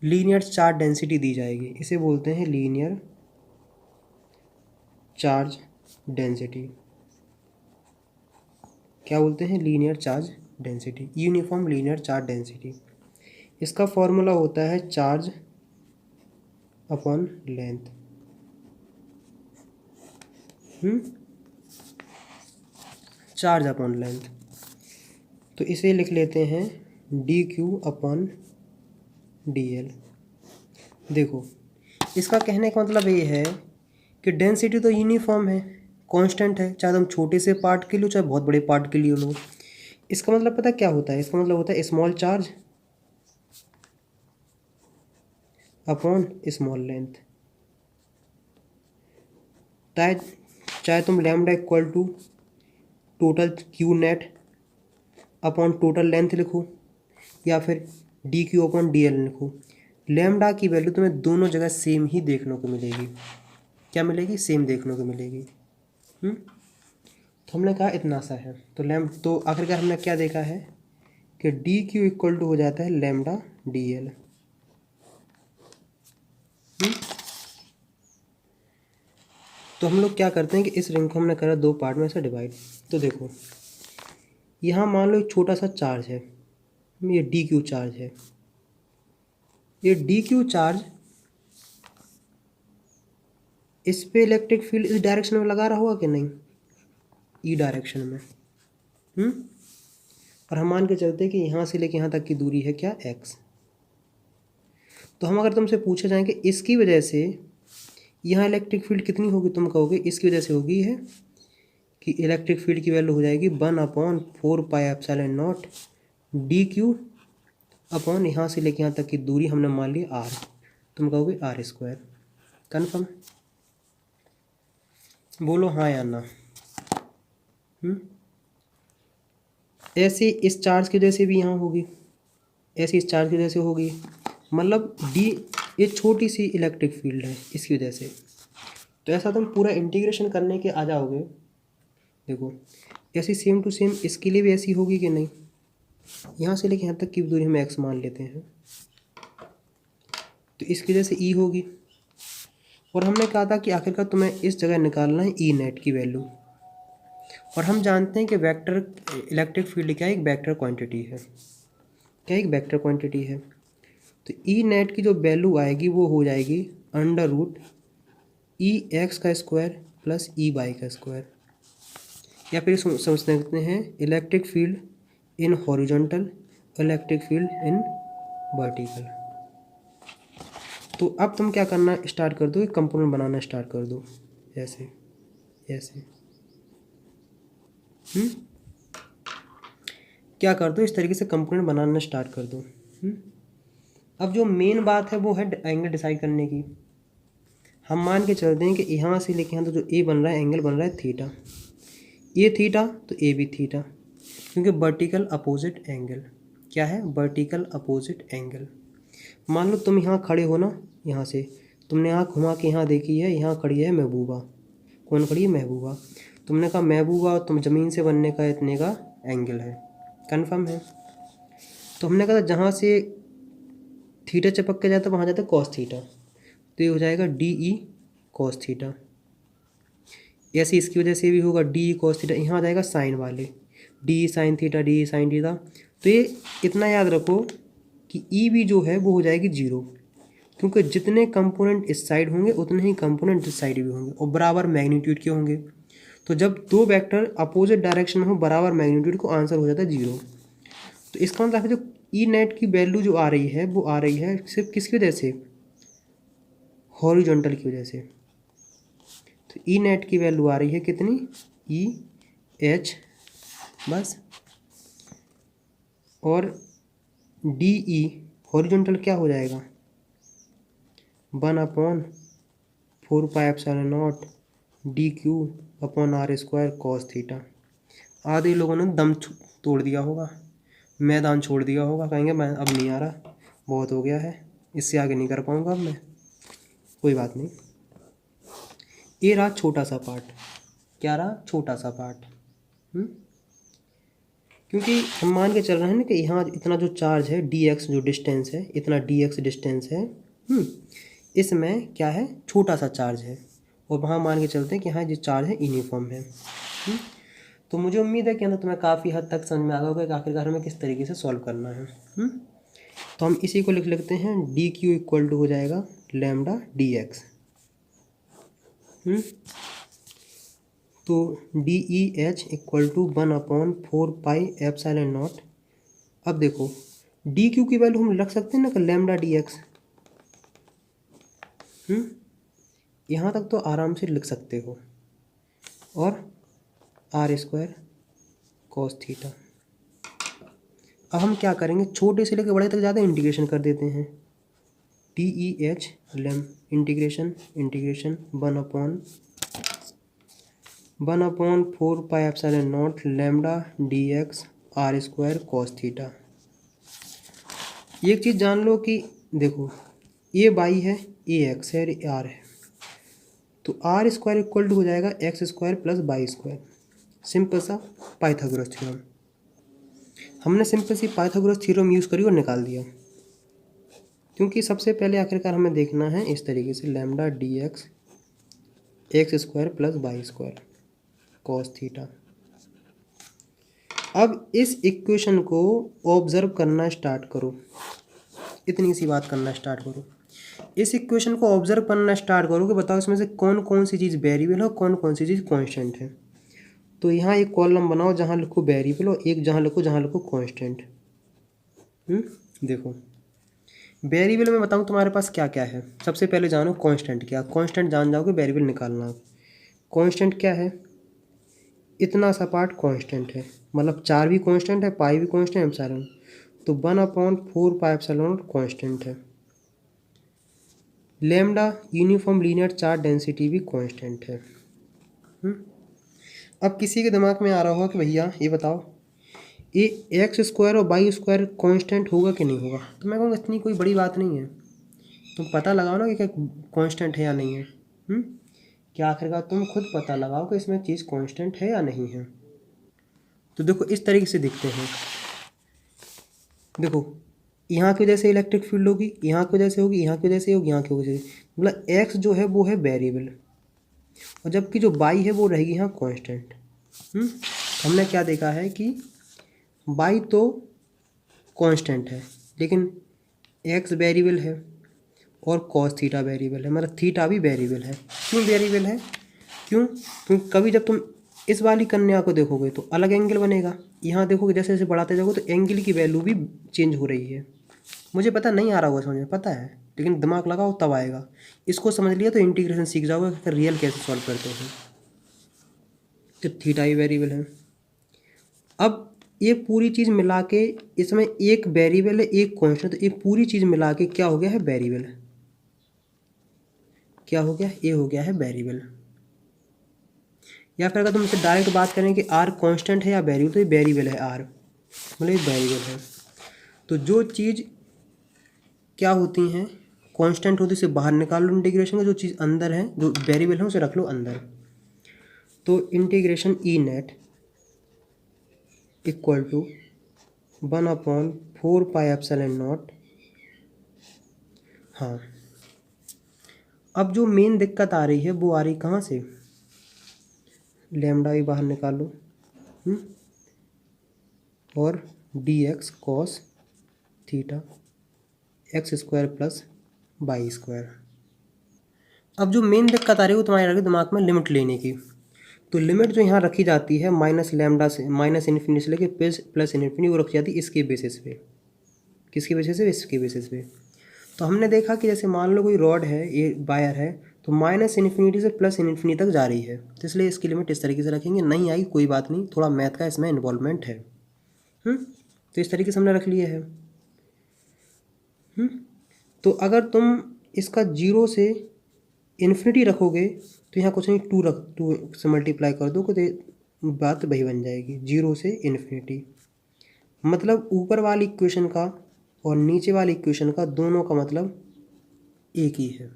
लीनियर चार्ज डेंसिटी दी जाएगी। इसे बोलते हैं लीनियर चार्ज डेंसिटी। क्या बोलते हैं, linear charge density, uniform linear charge density. इसका फॉर्मूला होता है charge upon length. Charge upon length. तो इसे लिख लेते हैं D Q upon D L. देखो इसका कहने का मतलब ये है कि डेंसिटी तो यूनिफॉर्म है, कांस्टेंट है, चाहे तुम छोटे से पार्ट के लिए चाहे बहुत बड़े पार्ट के लिए लो। इसका मतलब पता क्या होता है, इसका मतलब होता है small charge upon small length. चाहे तुम lambda equal to total Q net upon total length लिखो, या फिर D Q upon D L लिखो। लैम्डा की वैल्यू तुम्हें दोनों जगह सेम ही देखने को मिलेगी। क्या मिलेगी? सेम देखने को मिलेगी। तो हमने कहा इतना सा है, तो आखिरकार हमने क्या देखा है कि डी क्यू इक्वल टू हो जाता है लैम्डा डी एल। तो हम लोग क्या करते हैं कि इस रिंग को हमने करा दो पार्ट में से डिवाइड। तो देखो यहाँ मान लो एक छोटा सा चार्ज है, ये डी क्यू चार्ज है। ये डी क्यू चार्ज इस पे इलेक्ट्रिक फील्ड इस डायरेक्शन में लगा रहा होगा कि नहीं? ई डायरेक्शन में। और हम मान के चलते हैं कि यहाँ से लेके यहाँ तक की दूरी है क्या? एक्स। तो हम अगर तुमसे पूछे जाएं कि इसकी वजह से यहाँ इलेक्ट्रिक फील्ड कितनी होगी, तुम कहोगे इसकी वजह से होगी है कि इलेक्ट्रिक फील्ड की वैल्यू हो जाएगी 1/4πε0 डी क्यू अपॉन यहाँ से लेके यहाँ तक की दूरी हमने मान ली आर, तुम कहोगे r²। कन्फर्म? बोलो हाँ या ना। ऐसे इस चार्ज की वजह से भी यहाँ होगी, ऐसे इस चार्ज की वजह से होगी, मतलब डी ये छोटी सी इलेक्ट्रिक फील्ड है इसकी वजह से। तो ऐसा तुम पूरा इंटीग्रेशन करने के आ जाओगे। देखो ऐसी सेम टू सेम इसके लिए भी ऐसी होगी कि नहीं? यहाँ से लेके यहाँ तक की दूरी हम एक्स मान लेते हैं, तो इसकी वजह से ई होगी। और हमने कहा था कि आखिरकार तुम्हें इस जगह निकालना है ई नेट की वैल्यू। और हम जानते हैं कि वेक्टर इलेक्ट्रिक फील्ड क्या है? एक वेक्टर क्वांटिटी है। क्या एक वेक्टर क्वांटिटी है? तो ई नेट की जो वैल्यू आएगी वो हो जाएगी √E(x² प्लस E(y)²। या फिर समझ सकते हैं electric field in horizontal, electric field in vertical. तो अब तुम क्या करना स्टार्ट कर दो, एक कंपोनेंट बनाना स्टार्ट कर दो, ऐसे ऐसे। क्या कर दो, इस तरीके से कंपोनेंट बनाना स्टार्ट कर दो। अब जो मेन बात है वो है एंगल डिसाइड करने की। हम मान के चलते हैं कि यहाँ से लेके यहाँ तो जो ए बन रहा है एंगल बन रहा है थीटा। ये थीटा तो ए भी थीटा, क्योंकि वर्टिकल अपोजिट एंगल। क्या है? Vertical opposite angle. मान लो तुम यहाँ खड़े हो ना, यहाँ से तुमने आँख घुमा के यहाँ देखी है, यहाँ खड़ी है महबूबा। कौन खड़ी है? महबूबा। तुमने कहा महबूबा तुम ज़मीन से बनने का इतने का एंगल है। कन्फर्म है? तो हमने कहा जहाँ से थीटा चिपक के जाता है वहाँ जाता है कॉस थीटा, तो ये हो जाएगा DE कॉस थीटा। ऐसे इसकी वजह से भी होगा DE कॉस थीटा, यहाँ आ जाएगा साइन वाले DE sine theta, DE sine theta. तो ये इतना याद रखो कि E भी जो है वो हो जाएगी 0, क्योंकि जितने कंपोनेंट इस साइड होंगे उतने ही कंपोनेंट इस साइड भी होंगे और बराबर मैग्नीट्यूड के होंगे। तो जब दो वेक्टर अपोजिट डायरेक्शन में हो बराबर मैग्नीट्यूड को, आंसर हो जाता है 0। तो इसका मतलब जो ई नेट की वैल्यू जो आ रही है वो आ रही है सिर्फ किसकी वजह से? हॉरिजॉन्टल की वजह से। तो ई नेट की वैल्यू आ रही है कितनी? EH बस। और DE हॉरिजॉन्टल क्या हो जाएगा? 1/4πε0 DQ upon r² cos theta. आधे लोगों ने दम तोड़ दिया होगा, मैदान छोड़ दिया होगा, कहेंगे मैं अब नहीं आ रहा, बहुत हो गया है, इससे आगे नहीं कर पाऊँगा अब मैं। कोई बात नहीं, ये रहा छोटा सा पार्ट। क्या रहा? छोटा सा पार्ट। क्योंकि हम मान के चल रहे हैं ना कि यहाँ इतना जो चार्ज है dx जो डिस्टेंस है, इतना dx डिस्टेंस है, इसमें क्या है? छोटा सा चार्ज है। और वहाँ मान के चलते हैं कि हाँ जो चार्ज है यूनिफॉर्म है। तो मुझे उम्मीद है कि ना तुम्हें काफ़ी हद तक समझ में आ गया होगा कि आखिरकार हमें किस तरीके से सॉल्व करना है। तो हम इसी को लिख लेते हैं DQ इक्वल टू हो जाएगा लैम्डा DX। तो DEH इक्वल टू 1/4πε0। अब देखो DQ की वैल्यू हम रख सकते हैं ना कि लैम्डा DX। यहाँ तक तो आराम से लिख सकते हो। और r² कॉस थीटा। अब हम क्या करेंगे, छोटे से लेकर बड़े तक ज़्यादा इंटीग्रेशन कर देते हैं। DEH integration 1/4πε0 lambda DX r² cos theta. एक चीज़ जान लो कि देखो ए वाई है, ए एक्स है और ए आर है, तो आर स्क्वायर इक्वल टू हो जाएगा X square plus Y square. Simple सा पाइथागोरस थ्योरम, हमने सिंपल सी पाइथागोरस थ्योरम यूज़ करी और निकाल दिया। क्योंकि सबसे पहले आखिरकार हमें देखना है इस तरीके से lambda D X X square plus Y square cos theta. अब इस इक्वेशन को ऑब्जर्व करना स्टार्ट करो, इतनी सी बात करना स्टार्ट करो। इस इक्वेशन को ऑब्जर्व करना स्टार्ट करो कि बताओ इसमें से कौन कौन सी चीज़ वेरिएबल है और कौन कौन सी चीज़ कांस्टेंट है। तो यहाँ एक कॉलम बनाओ जहाँ लिखो वेरिएबल और एक जहाँ लिखो कांस्टेंट। देखो वेरिएबल में बताऊँ तुम्हारे पास क्या क्या है। सबसे पहले जानो कांस्टेंट क्या, कांस्टेंट जान जाओगे वेरिएबल निकालना। कांस्टेंट क्या है, इतना सा पार्ट कांस्टेंट है, मतलब 4 भी कांस्टेंट है, पाई भी कांस्टेंट है, एप्सिलॉन। तो 1/4 पाई एप्सिलॉन कांस्टेंट है। Lambda uniform linear charge density भी कांस्टेंट है। अब किसी के दिमाग में आ रहा होगा कि भैया ये बताओ ये एक्स स्क्वायर और वाई स्क्वायर कांस्टेंट होगा कि नहीं होगा। तो मैं कहूँगा इतनी कोई बड़ी बात नहीं है, तुम पता लगाओ ना कि क्या कांस्टेंट है या नहीं है। क्या आखिरकार तुम खुद पता लगाओ कि इसमें चीज़ कांस्टेंट है या नहीं है। तो देखो इस तरीके से दिखते हैं। देखो यहाँ की वजह से इलेक्ट्रिक फील्ड होगी, यहाँ की वजह से होगी, यहाँ की वजह से होगी, यहाँ की वजह से, मतलब एक्स जो है वो है वेरिएबल और जबकि जो वाई है वो रहेगी यहाँ कांस्टेंट। हमने क्या देखा है कि वाई तो कांस्टेंट है लेकिन एक्स वेरिएबल है और कॉस थीटा वेरिएबल है, मतलब थीटा भी वेरिएबल है। क्यों वेरिएबल है, क्योंकि कभी जब तुम इस वाली कन्या को देखोगे तो अलग एंगल बनेगा, यहाँ देखोगे जैसे जैसे बढ़ाते जाओगे तो एंगल की वैल्यू भी चेंज हो रही है। मुझे पता नहीं आ रहा होगा समझ में, पता है, लेकिन दिमाग लगाओ तब आएगा। इसको समझ लिया तो इंटीग्रेशन सीख जाओगे कि रियल कैसे सॉल्व करते हैं। तो थीटा ही वेरिएबल है। अब ये पूरी चीज़ मिला के इसमें एक वेरिएबल है एक कांस्टेंट, तो ये पूरी चीज़ मिला के क्या हो गया है वेरिएबल। क्या हो गया, ये हो गया है वेरिएबल। या फिर अगर तुम इससे डायरेक्ट बात करें कि आर कांस्टेंट है या वेरिएबल, तो ये वेरिएबल है आर, मतलब ये वेरिएबल है। तो जो चीज़ क्या होती हैं कांस्टेंट होती है उसे बाहर निकाल लो इंटीग्रेशन का, जो चीज़ अंदर है जो वेरिएबल है उसे रख लो अंदर। तो integration E net equal to 1/4 pi epsilon naught. हाँ, अब जो मेन दिक्कत आ रही है वो आ रही कहाँ से, लैम्डा भी बाहर निकाल लो और D X cos theta X square plus Y square. अब जो मेन दिक्कत आ रही है वो तुम्हारे रखी दिमाग में लिमिट लेने की। तो लिमिट जो यहाँ रखी जाती है माइनस लैम्डा से, माइनस इन्फिनिटी से लेके प्लस इन्फिनिटी, वो रखी जाती है इसके बेसिस पे। किसके बेसिस पे, इसके बेसिस पे। तो हमने देखा कि जैसे मान लो कोई रॉड है, ये वायर है, तो माइनस इन्फिनिटी से प्लस इन्फिनिटी तक जा रही है, तो इसलिए इसकी लिमिट इस तरीके से रखेंगे। नहीं आई कोई बात नहीं, थोड़ा मैथ का इसमें इन्वॉल्वमेंट है। तो इस तरीके से हमने रख लिए है। तो अगर तुम इसका 0 से इन्फिनिटी रखोगे तो यहाँ कुछ नहीं, 2 से मल्टीप्लाई कर दो तो बात वही बन जाएगी, 0 से इन्फिनिटी। मतलब ऊपर वाली इक्वेशन का और नीचे वाली इक्वेशन का दोनों का मतलब एक ही है।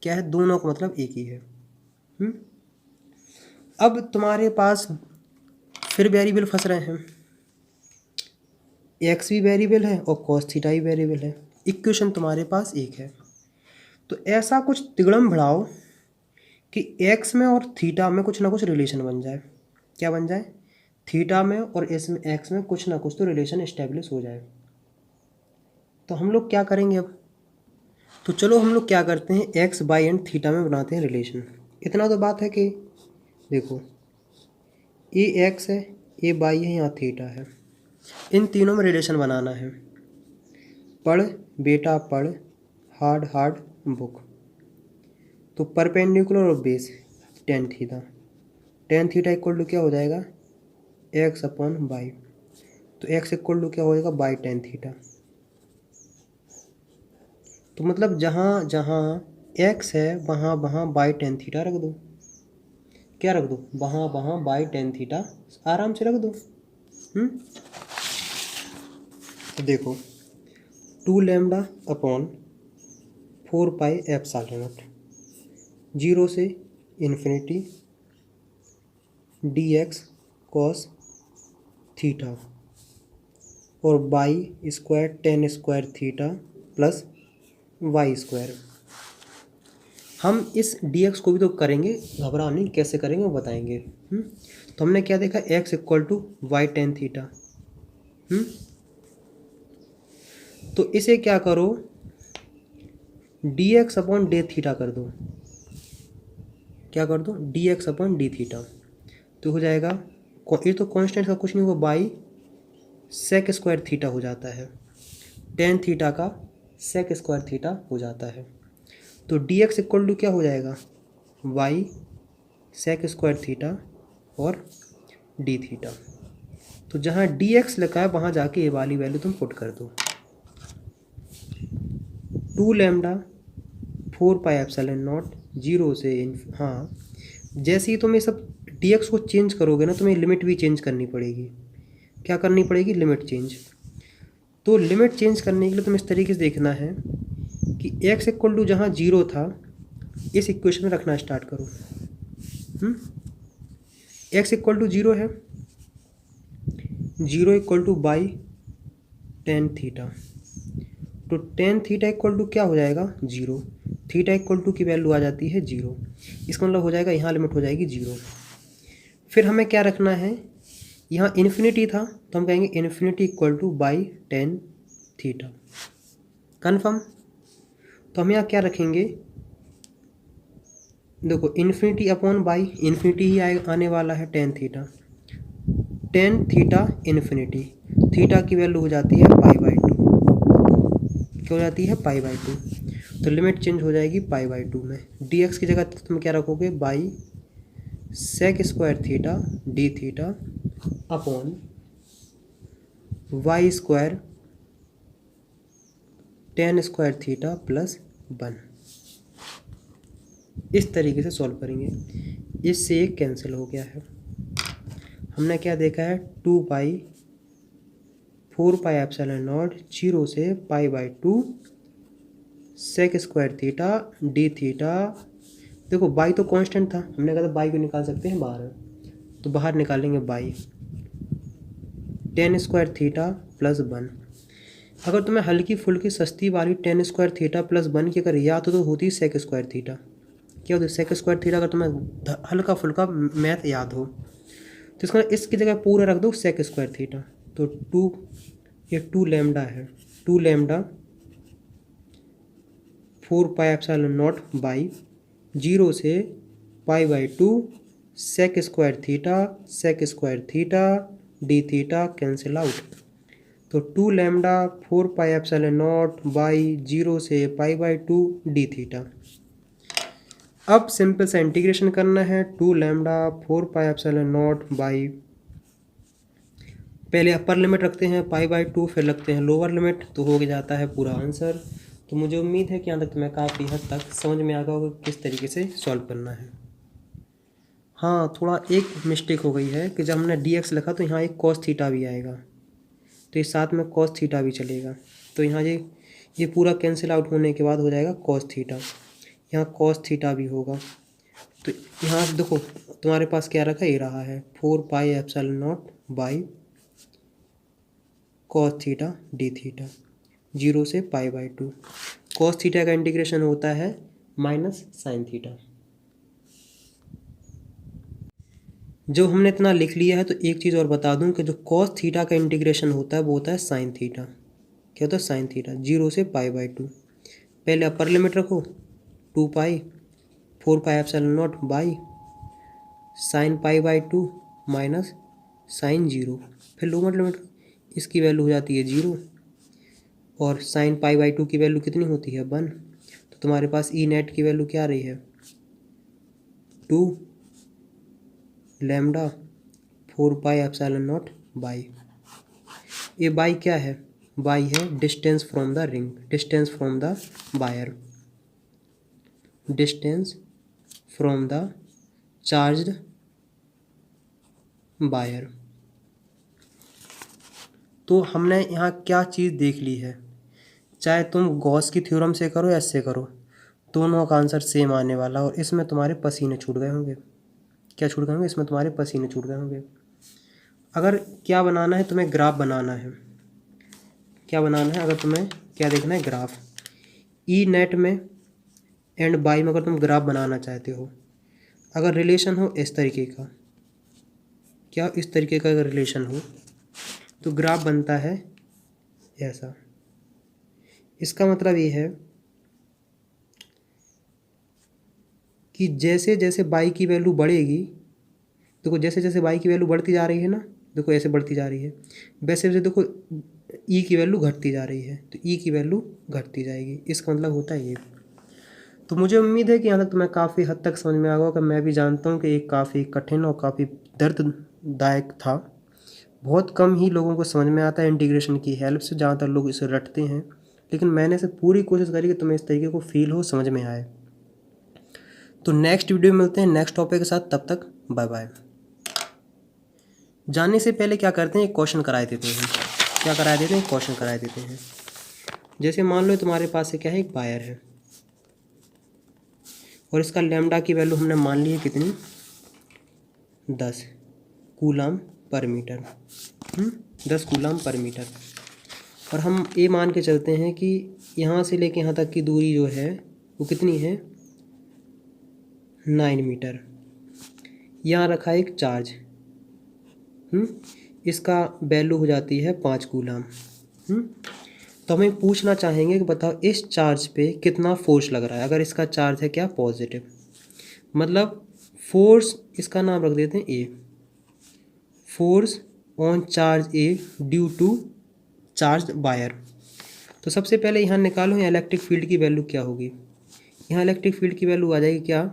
क्या है, दोनों का मतलब एक ही है। अब तुम्हारे पास फिर वेरिएबल फंस रहे हैं, एक्स भी वेरिएबल है और कॉस थीटा भी वेरिएबल है। इक्वेशन तुम्हारे पास एक है, तो ऐसा कुछ तिगड़म बढ़ाओ कि एक्स में और थीटा में कुछ ना कुछ रिलेशन बन जाए। क्या बन जाए, थीटा में और इसमें एक्स में कुछ ना कुछ तो रिलेशन इस्टेब्लिश हो जाए। तो हम लोग क्या करेंगे अब, तो चलो हम लोग क्या करते हैं, एक्स वाई एंड थीटा में बनाते हैं रिलेशन। इतना तो बात है कि देखो ए एक्स है, ए वाई है, यहाँ थीटा है, इन तीनों में रिलेशन बनाना है। पढ़ बेटा पढ़, हार्ड हार्ड बुक। तो परपेंडिकुलर और base tan theta equal to क्या हो जाएगा, एक्स अपॉन वाई। तो एक्स इक्वल टू क्या हो जाएगा, बाई टेन थीटा। तो मतलब जहाँ जहाँ एक्स है वहाँ वहाँ बाई टेन थीटा रख दो। क्या रख दो, वहाँ वहाँ बाई टेन थीटा आराम से रख दो। तो देखो 2 lambda upon 4 pi epsilon naught, 0 से इन्फिनिटी dx cos थीटा और by square tan square theta plus Y square. हम इस dx को भी तो करेंगे, घबरा नहीं, कैसे करेंगे वो बताएंगे। तो हमने क्या देखा, x equal to Y tan theta. तो इसे क्या करो, dx अपॉन डे थीटा कर दो। क्या कर दो, dx अपॉन डी थीटा। तो हो जाएगा, ये तो कांस्टेंट का कुछ नहीं होगा, बाई सेक स्क्वायर थीटा हो जाता है, टेन थीटा का सेक स्क्वायर थीटा हो जाता है। तो dx इक्वल टू क्या हो जाएगा, वाई सेक स्क्वायर थीटा और डी थीटा। तो जहाँ dx लिखा है वहाँ जाके ये वाली वैल्यू तुम पुट कर दो, 2 लैम्डा 4 पाई एप्सिलॉन नॉट 0 से हाँ, जैसे ही तुम ये सब dx को चेंज करोगे ना, तुम्हें लिमिट भी चेंज करनी पड़ेगी। क्या करनी पड़ेगी, लिमिट चेंज। तो लिमिट चेंज करने के लिए तुम्हें इस तरीके से देखना है कि x इक्वल टू जहाँ 0 था इस इक्वेशन में रखना स्टार्ट करो। x इक्वल टू 0 है, 0 equal two by ten theta. तो टेन थीटा इक्वल टू क्या हो जाएगा, 0। थीटा इक्वल टू की वैल्यू आ जाती है 0। इसका मतलब हो जाएगा यहाँ लिमिट हो जाएगी 0। फिर हमें क्या रखना है, यहाँ इन्फिनिटी था तो हम कहेंगे infinity equal two by tan theta. Confirm. तो हम यहाँ क्या रखेंगे, देखो इन्फिनिटी अपॉन बाई इन्फिनिटी ही आने वाला है, tan theta, tan theta infinity, theta की वैल्यू हो जाती है पाई बाई 2। क्या हो जाती है, पाई बाई 2। तो लिमिट चेंज हो जाएगी पाई बाई 2 में। dx की जगह तुम क्या रखोगे, by sec square theta D theta upon Y square tan square theta plus 1। इस तरीके से सॉल्व करेंगे। इससे एक कैंसिल हो गया है। हमने क्या देखा है, 2 पाई 4 पाई एप्सिलॉन नॉट 0 से pi by 2 sec square theta D theta. देखो बाई तो कांस्टेंट था, हमने कहा था बाई को निकाल सकते हैं बाहर, तो बाहर निकालेंगे by ten square theta plus 1। अगर तुम्हें हल्की फुल्की सस्ती वाली टेन स्क्वायर थीटा प्लस 1 की अगर याद हो तो होती सेक स्क्वायर थीटा। क्या होती है, सेक स्क्वायर थीटा। अगर तुम्हें हल्का फुल्का मैथ याद हो तो इसका इसकी जगह पूरा रख दो सेक स्क्वायर थीटा। तो 2, ये 2 लैम्डा है, 2 lambda 4 pi epsilon naught by 0 से pi by 2 sec square theta D theta cancel out. तो 2 lambda 4 pi epsilon naught by 0 से पाई बाई 2 डी थीटा। अब सिंपल सा इंटीग्रेशन करना है, 2 lambda 4 pi epsilon naught by, पहले upper limit रखते हैं पाई बाई 2, फिर लगते हैं लोअर लिमिट, तो हो जाता है पूरा आंसर। तो मुझे उम्मीद है कि यहाँ तक तुम्हें काफ़ी हद तक समझ में आ गया होगा किस तरीके से सॉल्व करना है। हाँ, थोड़ा एक मिस्टेक हो गई है कि जब हमने dx लिखा तो यहाँ एक cos थीटा भी आएगा, तो इस साथ में cos थीटा भी चलेगा। तो यहाँ ये पूरा कैंसिल आउट होने के बाद हो जाएगा cos थीटा, यहाँ cos थीटा भी होगा। तो यहाँ देखो तुम्हारे पास क्या रखा, ये रहा है 4 pi epsilon naught by cos theta D theta 0 से पाई बाई 2। cos थीटा का इंटीग्रेशन होता है माइनस साइन थीटा। जो हमने इतना लिख लिया है तो एक चीज़ और बता दूं कि जो cos थीटा का इंटीग्रेशन होता है वो होता है साइन थीटा। क्या होता है, साइन थीटा 0 से पाई बाई 2। पहले अपर लिमिट रखो 2 pi 4 pi epsilon naught by sine pi by 2 minus sine 0। फिर लोअर लिमिट, इसकी वैल्यू हो जाती है 0 और साइन पाई बाई 2 की वैल्यू कितनी होती है 1। तो तुम्हारे पास ई नेट की वैल्यू क्या आ रही है, 2 lambda 4 pi epsilon naught by, ये बाई क्या है, बाई है distance from the ring, distance from the wire, distance from the charged wire. तो हमने यहाँ क्या चीज़ देख ली है, चाहे तुम गॉस की थ्योरम से करो या इससे करो, दोनों का आंसर सेम आने वाला, और इसमें तुम्हारे पसीने छूट गए होंगे। क्या छूट गए होंगे? इसमें तुम्हारे पसीने छूट गए होंगे। अगर क्या बनाना है तुम्हें, ग्राफ बनाना है। क्या बनाना है? अगर तुम्हें क्या देखना है, ग्राफ। ई नेट में एंड बाई में अगर तुम ग्राफ बनाना चाहते हो, अगर रिलेशन हो इस तरीके का, क्या इस तरीके का अगर रिलेशन हो तो ग्राफ बनता है ऐसा। इसका मतलब ये है कि जैसे जैसे बाई की वैल्यू बढ़ेगी, देखो जैसे जैसे बाई की वैल्यू बढ़ती जा रही है ना, देखो ऐसे बढ़ती जा रही है, वैसे वैसे देखो ई की वैल्यू घटती जा रही है, तो ई की वैल्यू घटती जाएगी। इसका मतलब होता है ये। तो मुझे उम्मीद है कि यहाँ तक तुम्हें काफ़ी हद तक समझ में आ गया होगा। मैं भी जानता हूँ कि ये काफ़ी कठिन और काफ़ी दर्ददायक था। बहुत कम ही लोगों को समझ में आता है इंटीग्रेशन की हेल्प से, ज़्यादातर लोग इसे रटते हैं, लेकिन मैंने से पूरी कोशिश करी कि तुम्हें इस तरीके को फील हो, समझ में आए। तो नेक्स्ट वीडियो में मिलते हैं नेक्स्ट टॉपिक के साथ, तब तक बाय बाय। जानने से पहले क्या करते हैं, एक क्वेश्चन कराए देते हैं। क्या कराए देते हैं? क्वेश्चन कराए देते हैं। जैसे मान लो तुम्हारे पास से क्या है, एक वायर है और इसका लैम्डा की वैल्यू हमने मान ली है कितनी, 10 coulomb per metre. 10 coulomb per metre. और हम ये मान के चलते हैं कि यहाँ से लेके यहाँ तक की दूरी जो है वो कितनी है, 9 मीटर। यहाँ रखा एक चार्ज, इसका वैल्यू हो जाती है 5 कूलम। तो हमें पूछना चाहेंगे कि बताओ इस चार्ज पे कितना फोर्स लग रहा है। अगर इसका चार्ज है क्या, पॉजिटिव, मतलब फोर्स, इसका नाम रख देते हैं A, force on charge A due to charge wire. तो सबसे पहले यहाँ निकालो यहाँ इलेक्ट्रिक फील्ड की वैल्यू क्या होगी। यहाँ इलेक्ट्रिक फील्ड की वैल्यू आ जाएगी क्या,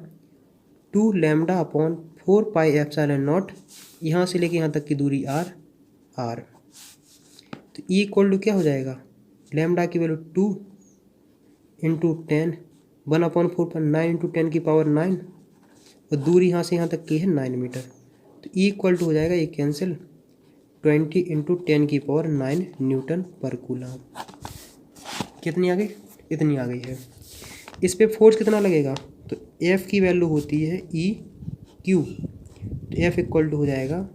2 lambda upon 4 pi epsilon not, यहाँ से लेके यहाँ तक की दूरी आर। तो ई इक्वल टू क्या हो जाएगा, लैम्डा की वैल्यू 2 इंटू 10, 1/4 पर 9 इंटू 10 की पावर 9, और दूरी यहाँ से यहाँ तक की है 9 मीटर। तो ई इक्वल टू हो जाएगा, ये कैंसिल, 20 इंटू 10 की पावर 9 न्यूटन पर कूलम। कितनी आ गई, इतनी आ गई है। इस पे फोर्स कितना लगेगा, तो एफ की वैल्यू होती है ई क्यू, तो एफ इक्वल टू हो जाएगा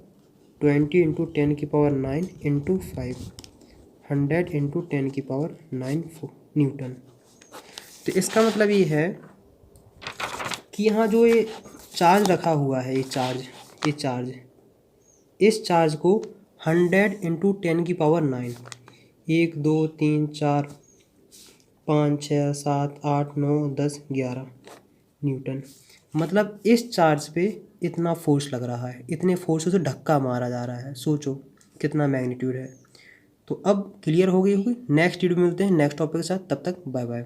20 इंटू 10 की पावर 9 इंटू 5, 100 इंटू 10 की पावर 9 न्यूटन। तो इसका मतलब ये है कि यहाँ जो ये चार्ज रखा हुआ है, इस चार्ज को 100 इंटू 10 की पावर 9, 1 2 3 4 5 6 7 8 9 10 11 न्यूटन, मतलब इस चार्ज पे इतना फोर्स लग रहा है, इतने फोर्स से धक्का मारा जा रहा है। सोचो कितना मैग्नीट्यूड है। तो अब क्लियर हो गई होगी। नेक्स्ट वीडियो में मिलते हैं नेक्स्ट टॉपिक के साथ, तब तक बाय बाय।